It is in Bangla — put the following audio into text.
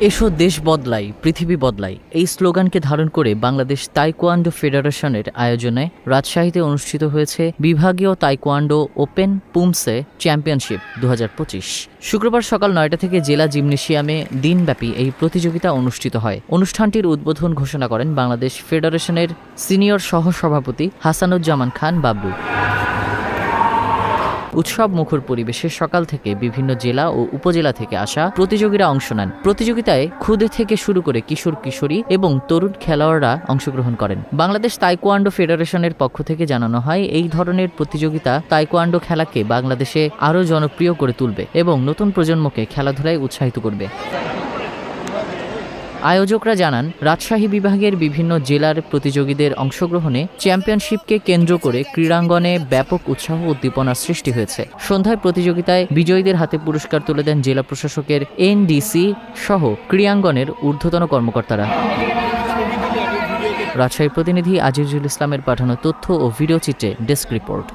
এসো দেশ বদলাই পৃথিবী বদলাই এই স্লোগানকে ধারণ করে বাংলাদেশ তাইকোয়ান্ডো ফেডারেশনের আয়োজনে রাজশাহীতে অনুষ্ঠিত হয়েছে বিভাগীয় তাইকোয়ান্ডো ওপেন পুমসে চ্যাম্পিয়নশিপ 2025। শুক্রবার সকাল 9টা থেকে জেলা জিমনেশিয়ামে দিনব্যাপী এই প্রতিযোগিতা অনুষ্ঠিত হয়। অনুষ্ঠানটির উদ্বোধন ঘোষণা করেন বাংলাদেশ ফেডারেশনের সিনিয়র সহসভাপতি হাসানুজ্জামান খান বাবলু। উৎসব মুখর পরিবেশে সকাল থেকে বিভিন্ন জেলা ও উপজেলা থেকে আসা প্রতিযোগীরা অংশ নেন। প্রতিযোগিতায় ক্ষুদে থেকে শুরু করে কিশোর কিশোরী এবং তরুণ খেলোয়াড়রা অংশগ্রহণ করেন। বাংলাদেশ তাইকোয়ান্ডো ফেডারেশনের পক্ষ থেকে জানানো হয়, এই ধরনের প্রতিযোগিতা তাইকোয়ান্ডো খেলাকে বাংলাদেশে আরও জনপ্রিয় করে তুলবে এবং নতুন প্রজন্মকে খেলাধুলায় উৎসাহিত করবে। আয়োজকরা জানান, রাজশাহী বিভাগের বিভিন্ন জেলার প্রতিযোগীদের অংশগ্রহণে চ্যাম্পিয়নশিপকে কেন্দ্র করে ক্রীড়াঙ্গনে ব্যাপক উৎসাহ উদ্দীপনার সৃষ্টি হয়েছে। সন্ধ্যায় প্রতিযোগিতায় বিজয়ীদের হাতে পুরস্কার তুলে দেন জেলা প্রশাসকের এনডিসি সহ ক্রীড়াঙ্গনের ঊর্ধ্বতন কর্মকর্তারা। রাজশাহী প্রতিনিধি আজিজুল ইসলামের পাঠানো তথ্য ও ভিডিওচিত্রে ডেস্ক রিপোর্ট।